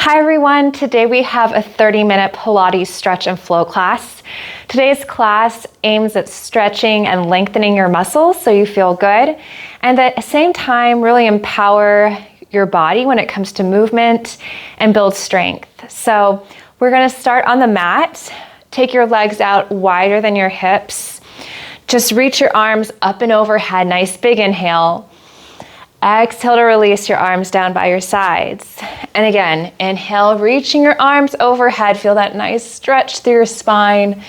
Hi everyone, today we have a 30-minute Pilates stretch and flow class. Today's class aims at stretching and lengthening your muscles so you feel good, and at the same time really empower your body when it comes to movement and build strength. So we're going to start on the mat. Take your legs out wider than your hips. Just reach your arms up and overhead, nice big inhale. Exhale to release your arms down by your sides. And again, inhale, reaching your arms overhead. Feel that nice stretch through your spine.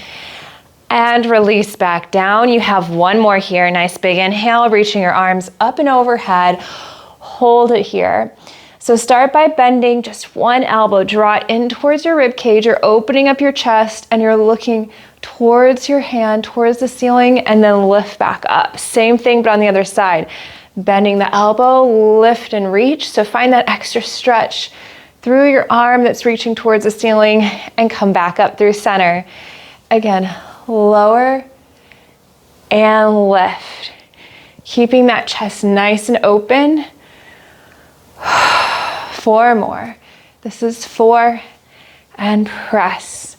And release back down. You have one more here. Nice big inhale, reaching your arms up and overhead. Hold it here. So start by bending just one elbow. Draw it in towards your rib cage. You're opening up your chest and you're looking towards your hand, towards the ceiling, and then lift back up. Same thing, but on the other side. Bending the elbow, lift and reach. So find that extra stretch through your arm that's reaching towards the ceiling and come back up through center. Again, lower and lift. Keeping that chest nice and open. 4 more. This is 4 and press.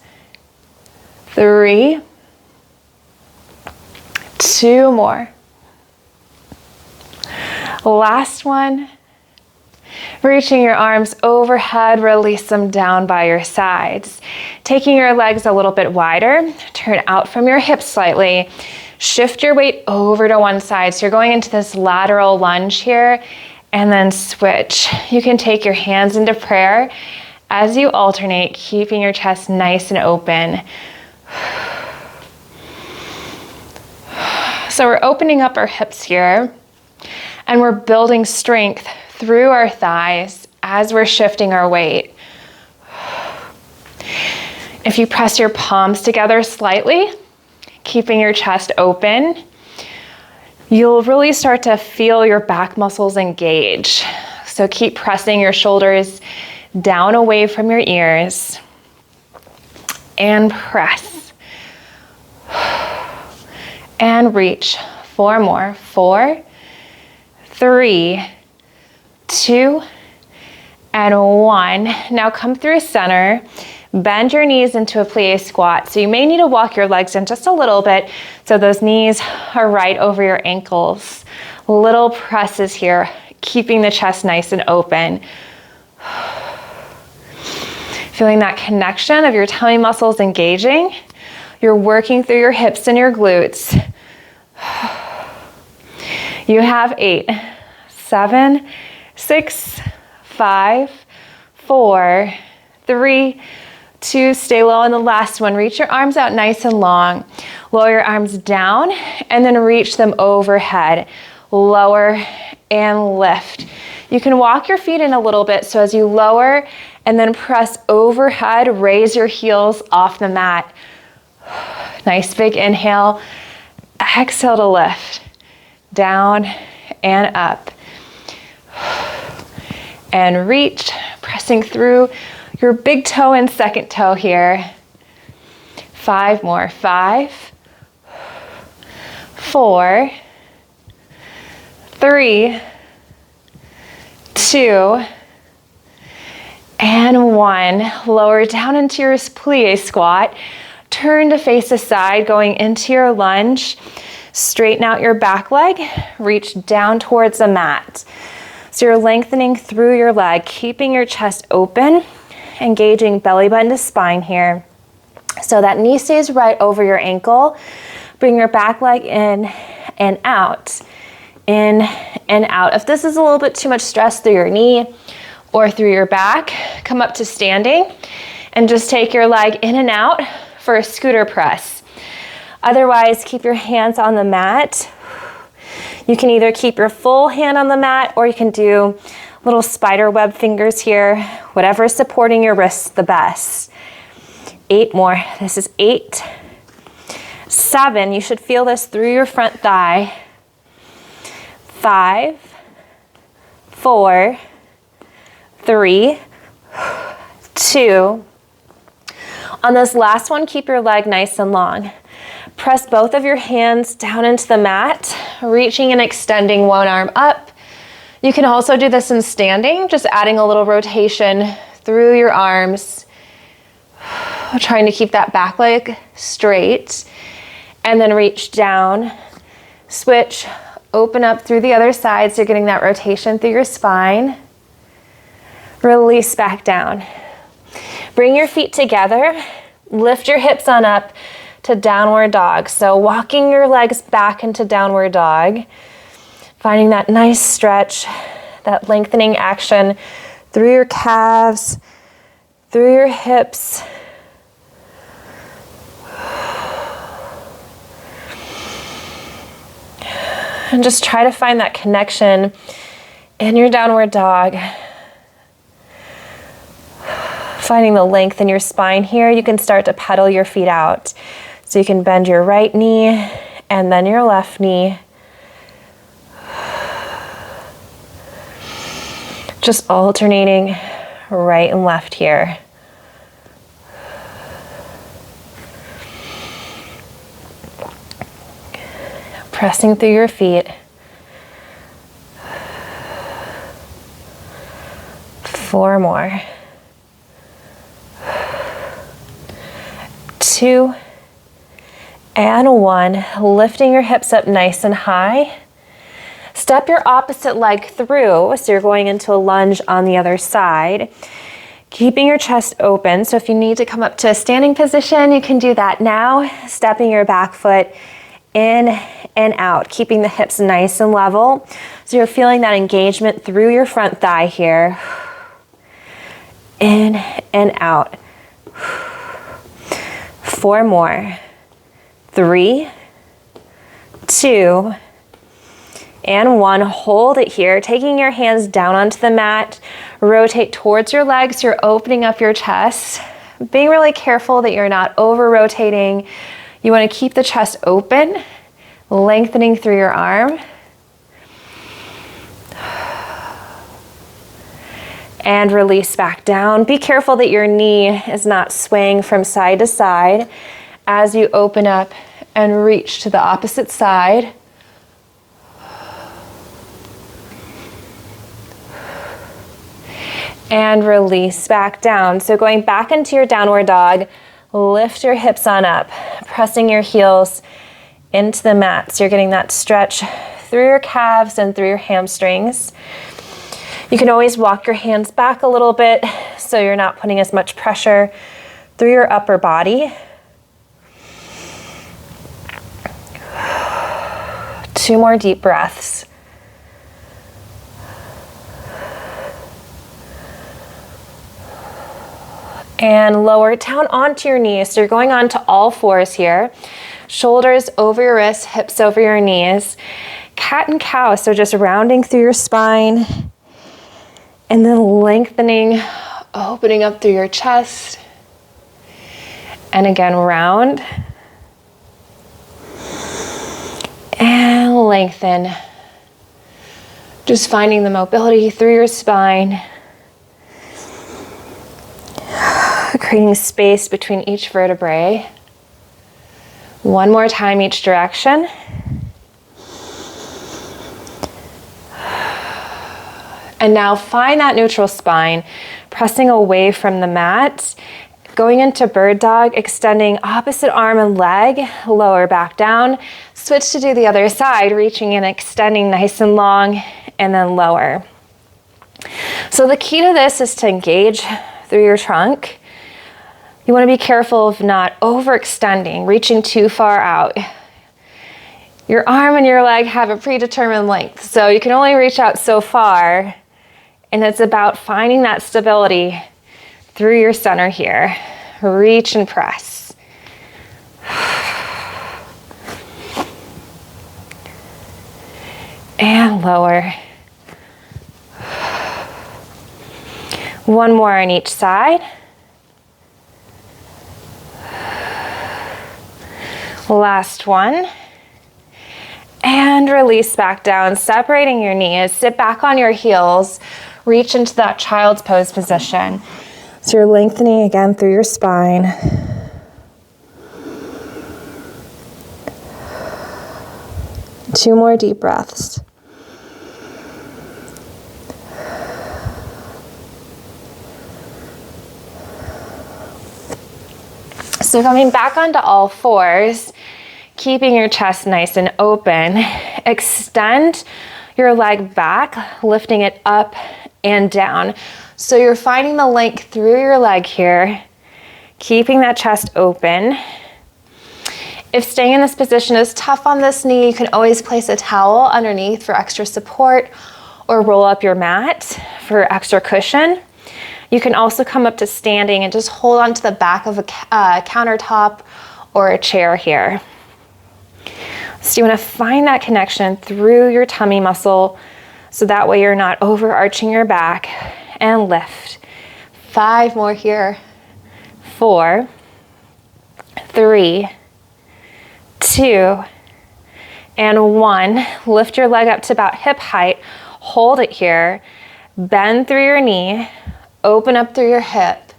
3, 2 more. Last one. Reaching your arms overhead, release them down by your sides. Taking your legs a little bit wider, turn out from your hips slightly. Shift your weight over to one side. So you're going into this lateral lunge here, and then switch. You can take your hands into prayer as you alternate, keeping your chest nice and open. So we're opening up our hips here. And we're building strength through our thighs as we're shifting our weight. If you press your palms together slightly, keeping your chest open, you'll really start to feel your back muscles engage. So keep pressing your shoulders down away from your ears. And press. And reach. 4 more. 4, 3, 2, and 1. Now come through center. Bend your knees into a plie squat. So you may need to walk your legs in just a little bit so those knees are right over your ankles. Little presses here, keeping the chest nice and open. Feeling that connection of your tummy muscles engaging. You're working through your hips and your glutes. You have 8, 7, 6, 5, 4, 3, 2, stay low on the last one. Reach your arms out nice and long. Lower your arms down and then reach them overhead. Lower and lift. You can walk your feet in a little bit, so as you lower and then press overhead, raise your heels off the mat. Nice big inhale. Exhale to lift. Down and up. And reach, pressing through your big toe and second toe here. 5 more. 5, 4, 3, 2, and 1. Lower down into your plie squat. Turn to face the side, going into your lunge. Straighten out your back leg, reach down towards the mat. So you're lengthening through your leg, keeping your chest open, engaging belly button to spine here. So that knee stays right over your ankle. Bring your back leg in and out, in and out. If this is a little bit too much stress through your knee or through your back, come up to standing and just take your leg in and out for a scooter press. Otherwise, keep your hands on the mat. You can either keep your full hand on the mat or you can do little spider web fingers here, whatever is supporting your wrists the best. 8 more. This is 8, 7. You should feel this through your front thigh. 5, 4, 3, 2. On this last one, keep your leg nice and long. Press both of your hands down into the mat, reaching and extending one arm up. You can also do this in standing, just adding a little rotation through your arms, trying to keep that back leg straight, and then reach down, switch, open up through the other side so you're getting that rotation through your spine. Release back down. Bring your feet together, lift your hips on up to downward dog. So walking your legs back into downward dog, finding that nice stretch, that lengthening action through your calves, through your hips. And just try to find that connection in your downward dog. Finding the length in your spine here, you can start to pedal your feet out. So you can bend your right knee and then your left knee. Just alternating right and left here. Pressing through your feet. 4 more. 2 and 1. Lifting your hips up nice and high. Step your opposite leg through, so you're going into a lunge on the other side. Keeping your chest open, so if you need to come up to a standing position, you can do that now. Stepping your back foot in and out, keeping the hips nice and level. So you're feeling that engagement through your front thigh here. In and out. 4 more. 3, 2, and 1. Hold it here, taking your hands down onto the mat. Rotate towards your legs. You're opening up your chest. Being really careful that you're not over rotating. You want to keep the chest open, lengthening through your arm. And release back down. Be careful that your knee is not swaying from side to side as you open up and reach to the opposite side. And release back down. So going back into your downward dog, lift your hips on up, pressing your heels into the mat. So you're getting that stretch through your calves and through your hamstrings. You can always walk your hands back a little bit so you're not putting as much pressure through your upper body. 2 more deep breaths. And lower down onto your knees. So you're going on to all 4s here. Shoulders over your wrists, hips over your knees. Cat and cow, so just rounding through your spine. And then lengthening, opening up through your chest. And again, round. And lengthen. Just finding the mobility through your spine. Creating space between each vertebrae. 1 more time each direction. And now find that neutral spine, pressing away from the mat. Going into bird dog, extending opposite arm and leg, lower back down. Switch to do the other side, reaching in, extending nice and long, and then lower. So the key to this is to engage through your trunk. You want to be careful of not overextending, reaching too far out. Your arm and your leg have a predetermined length, so you can only reach out so far, and it's about finding that stability through your center here. Reach and press. And lower. 1 more on each side. Last one. And release back down, separating your knees. Sit back on your heels. Reach into that child's pose position. So you're lengthening again through your spine. Two more deep breaths. So coming back onto all fours, keeping your chest nice and open, extend your leg back, lifting it up and down. So you're finding the length through your leg here, keeping that chest open. If staying in this position is tough on this knee, you can always place a towel underneath for extra support or roll up your mat for extra cushion. You can also come up to standing and just hold onto the back of a countertop or a chair here. So you want to find that connection through your tummy muscle so that way you're not overarching your back, and lift. 5 more here. 4, 3, 2, and 1. Lift your leg up to about hip height. Hold it here. Bend through your knee. Open up through your hip.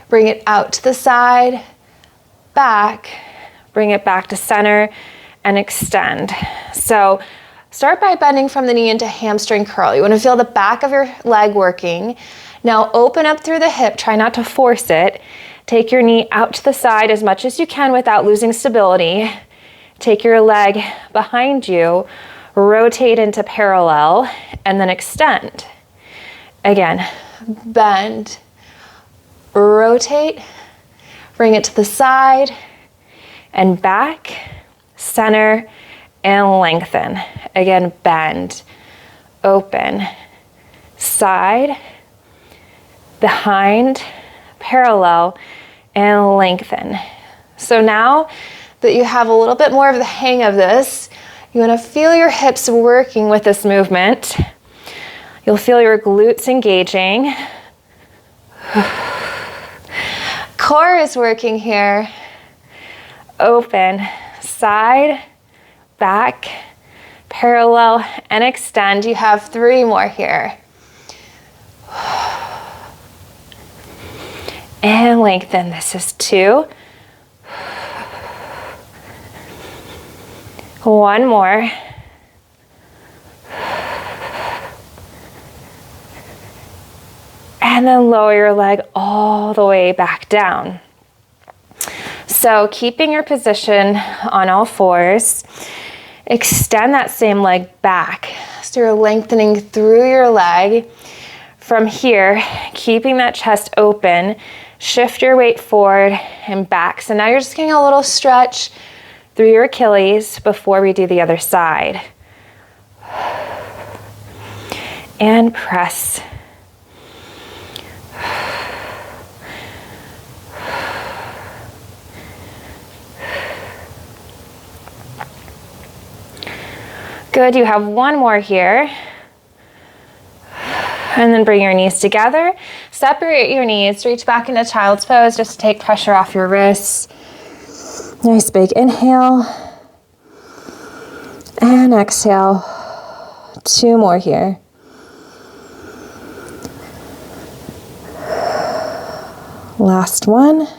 Bring it out to the side, back. Bring it back to center and extend. So start by bending from the knee into hamstring curl. You want to feel the back of your leg working. Now open up through the hip. Try not to force it. Take your knee out to the side as much as you can without losing stability. Take your leg behind you, rotate into parallel, and then extend. Again, bend, rotate, bring it to the side, and back, center, and lengthen. Again, bend, open, side, behind, parallel, and lengthen. So now that you have a little bit more of the hang of this, you want to feel your hips working with this movement. You'll feel your glutes engaging. Core is working here. Open, side, back, parallel, and extend. You have 3 more here. And lengthen. This is 2. 1 more. And then lower your leg all the way back down. So keeping your position on all fours, extend that same leg back. So you're lengthening through your leg. From here, keeping that chest open, shift your weight forward and back. So now you're just getting a little stretch through your Achilles before we do the other side. And press. Good, you have 1 more here. And then bring your knees together. Separate your knees, reach back into child's pose just to take pressure off your wrists. Nice big inhale. And exhale. 2 more here. Last one.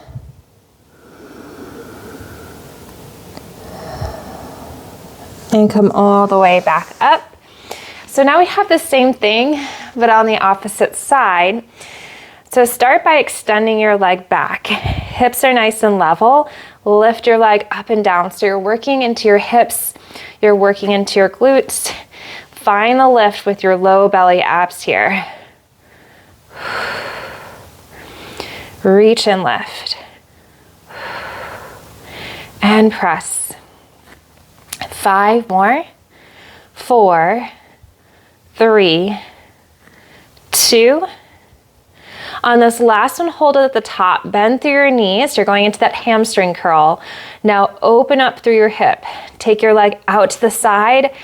And come all the way back up. So now we have the same thing, but on the opposite side. So start by extending your leg back. Hips are nice and level. Lift your leg up and down. So you're working into your hips, you're working into your glutes. Find the lift with your low belly abs here. Reach and lift. And press. 5 more. 4, 3, 2. On this last one, hold it at the top. Bend through your knees. You're going into that hamstring curl. Now open up through your hip. Take your leg out to the side.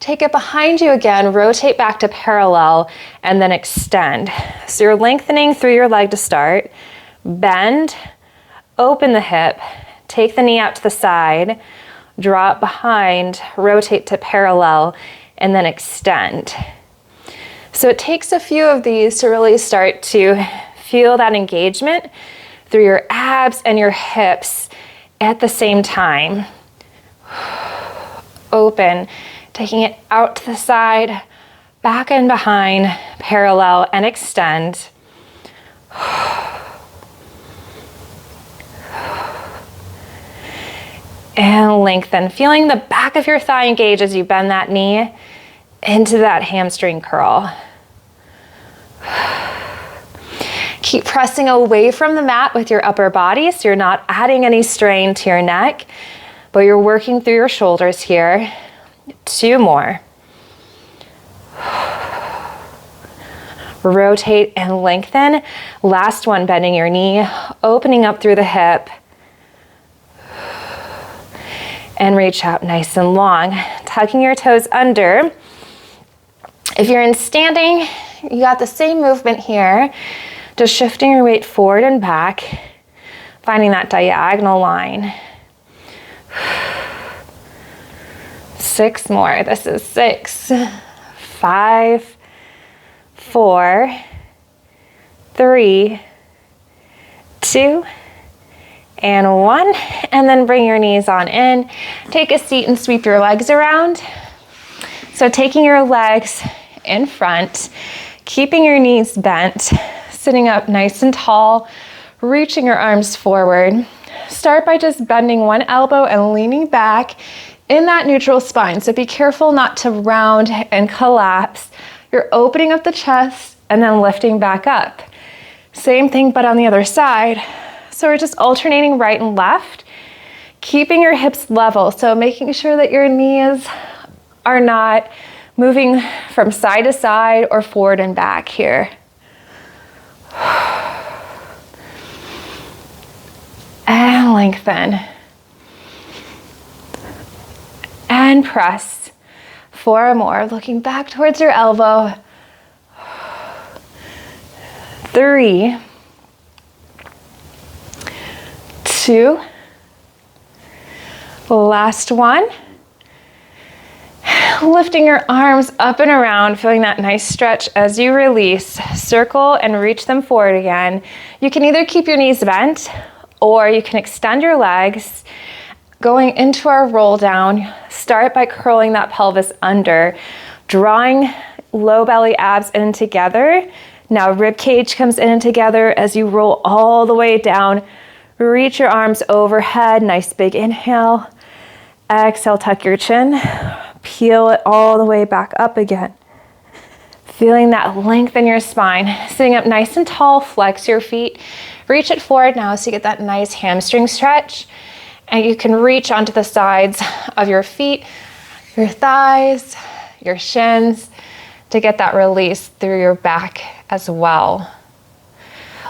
Take it behind you again. Rotate back to parallel and then extend. So you're lengthening through your leg to start. Bend, open the hip. Take the knee out to the side. Drop behind, rotate to parallel, and then extend. So it takes a few of these to really start to feel that engagement through your abs and your hips at the same time. Open, taking it out to the side, back and behind, parallel, and extend. And lengthen, feeling the back of your thigh engage as you bend that knee into that hamstring curl. Keep pressing away from the mat with your upper body so you're not adding any strain to your neck, but you're working through your shoulders here. 2 more. Rotate and lengthen. Last one, bending your knee, opening up through the hip. And reach out nice and long, tucking your toes under. If you're in standing, you got the same movement here, just shifting your weight forward and back, finding that diagonal line. 6 more. This is 6, 5, 4, 3, 2, and 1. And then bring your knees on in. Take a seat and sweep your legs around. So taking your legs in front, keeping your knees bent, sitting up nice and tall, reaching your arms forward. Start by just bending one elbow and leaning back in that neutral spine. So be careful not to round and collapse. You're opening up the chest and then lifting back up. Same thing, but on the other side. So we're just alternating right and left, keeping your hips level. So making sure that your knees are not moving from side to side or forward and back here. And lengthen. And press. 4 more, looking back towards your elbow. 3, 2, last one. Lifting your arms up and around, feeling that nice stretch as you release. Circle and reach them forward again. You can either keep your knees bent or you can extend your legs. Going into our roll down, start by curling that pelvis under, drawing low belly abs in together. Now rib cage comes in and together as you roll all the way down. Reach your arms overhead, nice big inhale. Exhale, tuck your chin. Peel it all the way back up again. Feeling that length in your spine. Sitting up nice and tall, flex your feet. Reach it forward now so you get that nice hamstring stretch. And you can reach onto the sides of your feet, your thighs, your shins to get that release through your back as well.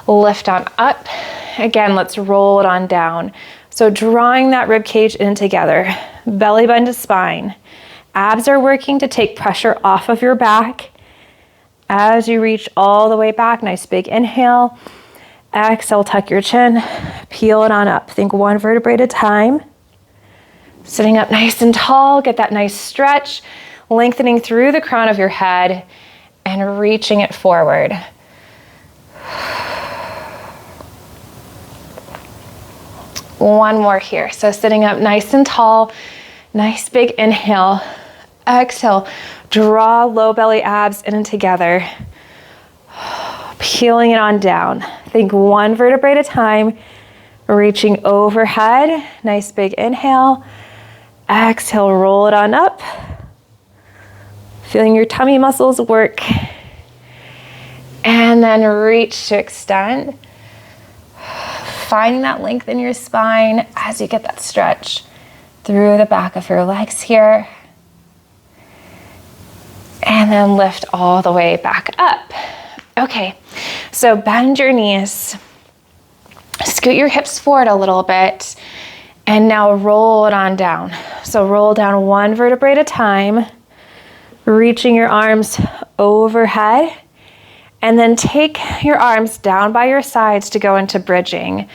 Lift on up. Again, let's roll it on down. So drawing that rib cage in together, belly button to spine. Abs are working to take pressure off of your back. As you reach all the way back, nice big inhale. Exhale, tuck your chin, peel it on up. Think 1 vertebrae at a time. Sitting up nice and tall, get that nice stretch, lengthening through the crown of your head and reaching it forward. One more here. So sitting up nice and tall, nice big inhale. Exhale, draw low belly abs in and together. Peeling it on down. Think 1 vertebrae at a time, reaching overhead. Nice big inhale. Exhale, roll it on up. Feeling your tummy muscles work. And then reach to extend. Finding that length in your spine as you get that stretch through the back of your legs here. And then lift all the way back up. Okay, so bend your knees. Scoot your hips forward a little bit. And now roll it on down. So roll down 1 vertebrae at a time. Reaching your arms overhead. And then take your arms down by your sides to go into bridging.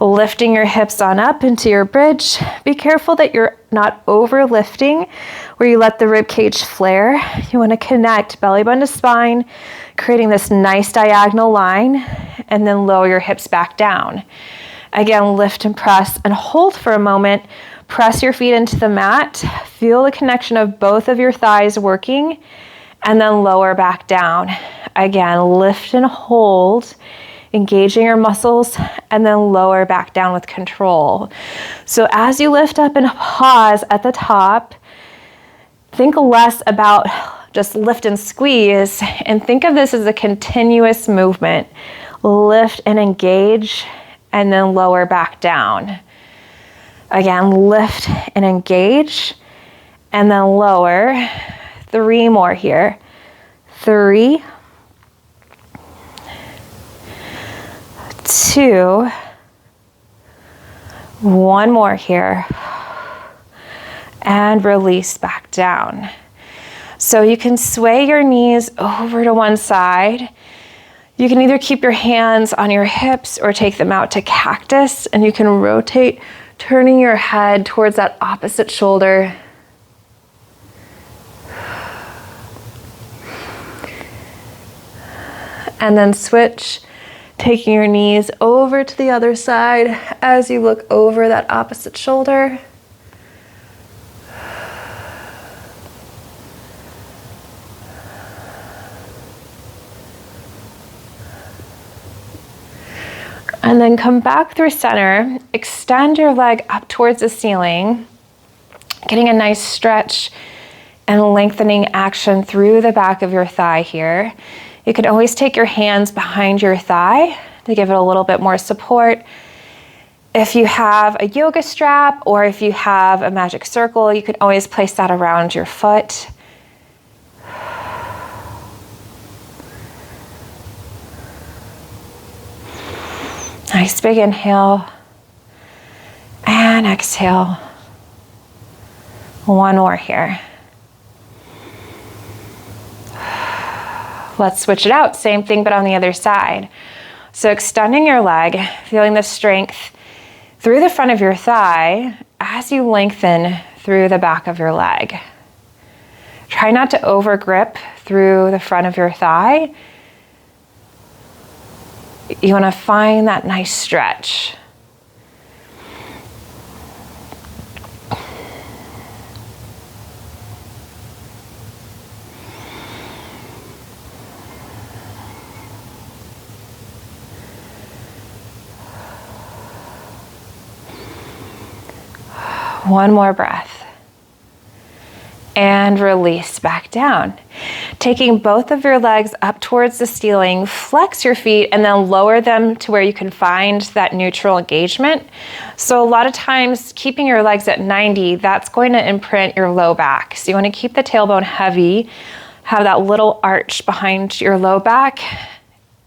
Lifting your hips on up into your bridge. Be careful that you're not over lifting where you let the rib cage flare. You want to connect belly button to spine, creating this nice diagonal line, and then lower your hips back down. Again, lift and press and hold for a moment. Press your feet into the mat. Feel the connection of both of your thighs working, and then lower back down. Again, lift and hold. engaging your muscles, and then lower back down with control. So as you lift up and pause at the top, think less about just lift and squeeze, and think of this as a continuous movement. Lift and engage, and then lower back down. Again, lift and engage, and then lower. 3 more here. 3, 2, 1 more here, and release back down. So you can sway your knees over to one side. You can either keep your hands on your hips or take them out to cactus, and you can rotate, turning your head towards that opposite shoulder. And then switch, taking your knees over to the other side as you look over that opposite shoulder. And then come back through center, extend your leg up towards the ceiling, getting a nice stretch and lengthening action through the back of your thigh here. You can always take your hands behind your thigh to give it a little bit more support. If you have a yoga strap or if you have a magic circle, you can always place that around your foot. Nice big inhale and exhale. 1 more here. Let's switch it out. Same thing, but on the other side. So extending your leg, feeling the strength through the front of your thigh as you lengthen through the back of your leg. Try not to over grip through the front of your thigh. You want to find that nice stretch. One more breath. And release back down. Taking both of your legs up towards the ceiling, flex your feet and then lower them to where you can find that neutral engagement. So a lot of times keeping your legs at 90, that's going to imprint your low back. So you want to keep the tailbone heavy, have that little arch behind your low back,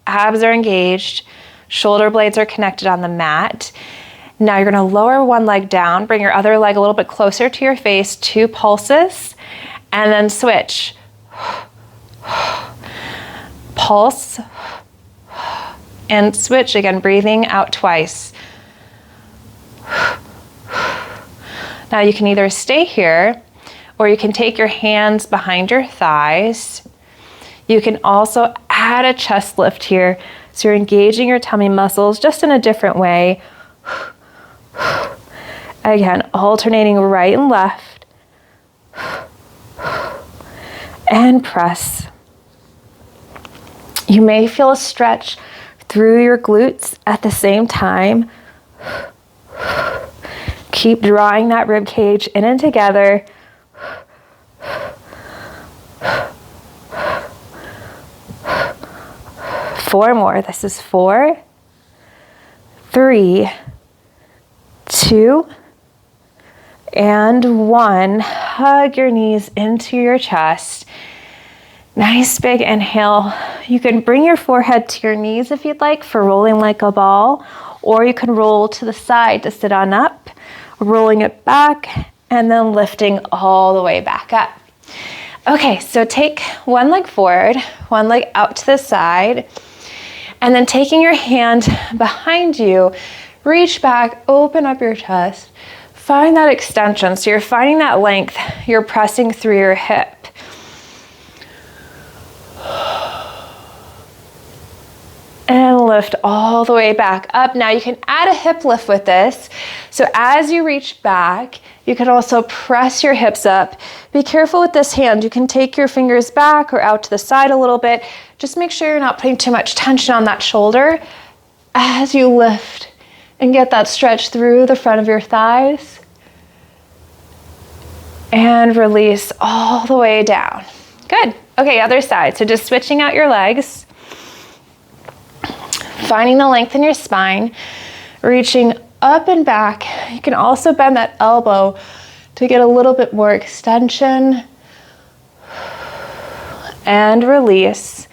abs are engaged, shoulder blades are connected on the mat. Now you're going to lower one leg down, bring your other leg a little bit closer to your face, 2 pulses, and then switch. Pulse, and switch again, breathing out twice. Now you can either stay here, or you can take your hands behind your thighs. You can also add a chest lift here, so you're engaging your tummy muscles just in a different way. Again, alternating right and left. And press. You may feel a stretch through your glutes at the same time. Keep drawing that rib cage in and together. 4 more. This is 4, 3, 2, and 1. Hug your knees into your chest. Nice big inhale. You can bring your forehead to your knees if you'd like for rolling like a ball, or you can roll to the side to sit on up, rolling it back, and then lifting all the way back up. Okay, so take one leg forward, one leg out to the side, and then taking your hand behind you, reach back, open up your chest, find that extension. So you're finding that length, you're pressing through your hip. And lift all the way back up. Now you can add a hip lift with this. So as you reach back, you can also press your hips up. Be careful with this hand. You can take your fingers back or out to the side a little bit. Just make sure you're not putting too much tension on that shoulder. as you lift and get that stretch through the front of your thighs. And release all the way down. Good. Okay, other side. So just switching out your legs. Finding the length in your spine. Reaching up and back. You can also bend that elbow to get a little bit more extension. And release.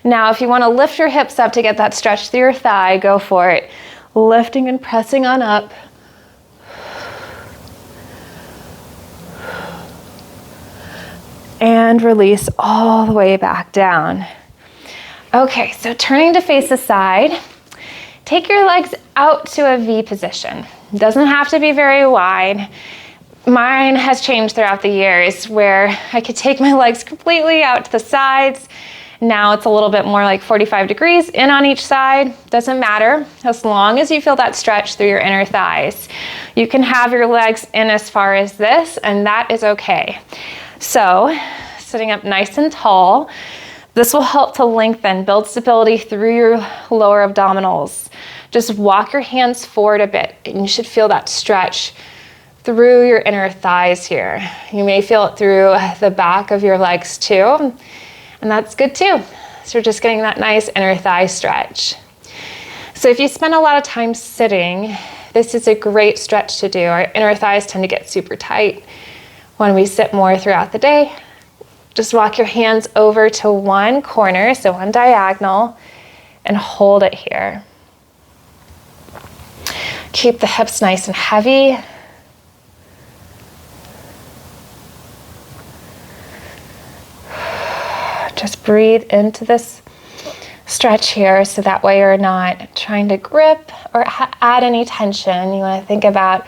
Now, if you want to lift your hips up to get that stretch through your thigh, go for it. Lifting and pressing on up. And release all the way back down. Okay, so turning to face the side, take your legs out to a V position. It doesn't have to be very wide. Mine has changed throughout the years where I could take my legs completely out to the sides. Now it's a little bit more like 45 degrees in on each side. Doesn't matter, as long as you feel that stretch through your inner thighs. You can have your legs in as far as this, and that is okay. So, sitting up nice and tall, this will help to lengthen, build stability through your lower abdominals. Just walk your hands forward a bit, and you should feel that stretch through your inner thighs here. You may feel it through the back of your legs too, and that's good too. So we're just getting that nice inner thigh stretch. So if you spend a lot of time sitting, this is a great stretch to do. Our inner thighs tend to get super tight when we sit more throughout the day. Just walk your hands over to one corner, so one diagonal, and hold it here. Keep the hips nice and heavy. Just breathe into this stretch here, so that way you're not trying to grip or add any tension. You want to think about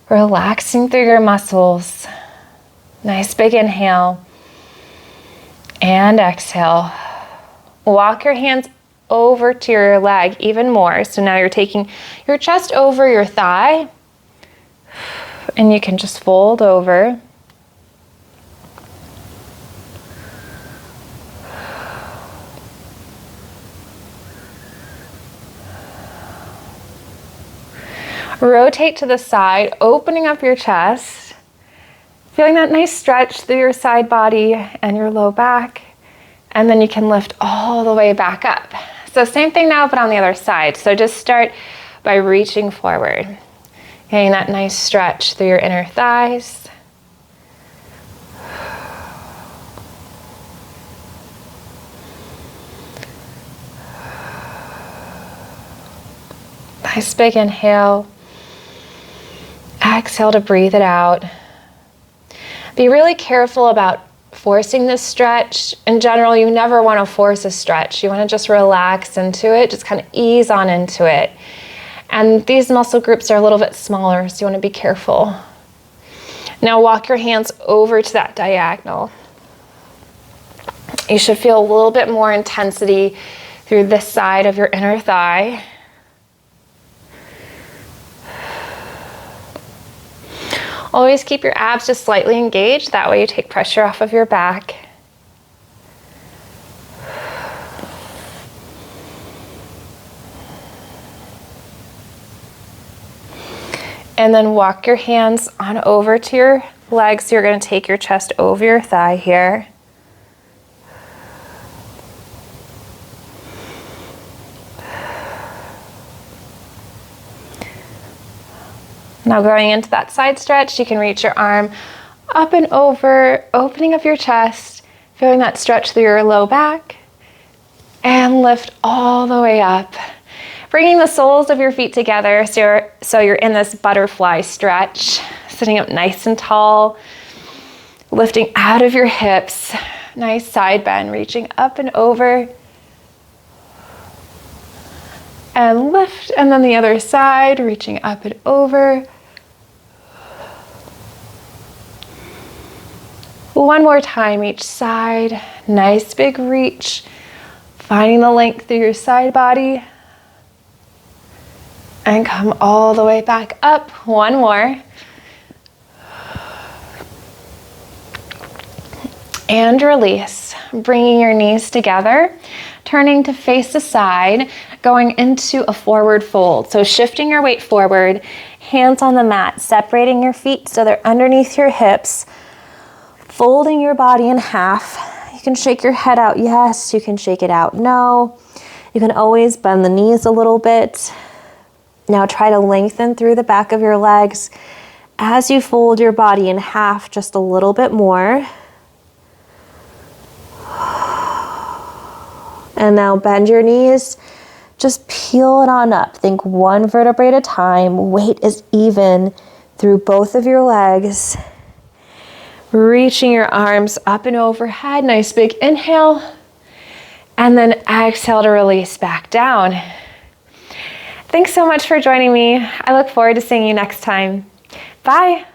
relaxing through your muscles. Nice big inhale and exhale. Walk your hands over to your leg even more. So now you're taking your chest over your thigh, and you can just fold over. Rotate to the side, opening up your chest. Feeling that nice stretch through your side body and your low back. And then you can lift all the way back up. So same thing now, but on the other side. So just start by reaching forward. Getting that nice stretch through your inner thighs. Nice big inhale. Exhale to breathe it out. Be really careful about forcing this stretch. In general, you never want to force a stretch. You want to just relax into it, just kind of ease on into it. And these muscle groups are a little bit smaller, so you want to be careful. Now walk your hands over to that diagonal. You should feel a little bit more intensity through this side of your inner thigh. Always keep your abs just slightly engaged. That way you take pressure off of your back. And then walk your hands on over to your legs. So you're going to take your chest over your thigh here. Now going into that side stretch, you can reach your arm up and over, opening up your chest, feeling that stretch through your low back, and lift all the way up. Bringing the soles of your feet together so you're in this butterfly stretch, sitting up nice and tall, lifting out of your hips, nice side bend, reaching up and over, and lift, and then the other side, reaching up and over. One more time each side, nice big reach, finding the length through your side body, and come all the way back up. One more. And release, bringing your knees together. turning to face the side, going into a forward fold. So shifting your weight forward, hands on the mat, separating your feet so they're underneath your hips, folding your body in half. You can shake your head out, yes. You can shake it out, no. You can always bend the knees a little bit. Now try to lengthen through the back of your legs as you fold your body in half just a little bit more. And now bend your knees, just peel it on up. Think one vertebrae at a time. Weight is even through both of your legs. Reaching your arms up and overhead. Nice big inhale. And then exhale to release back down. Thanks so much for joining me. I look forward to seeing you next time. Bye.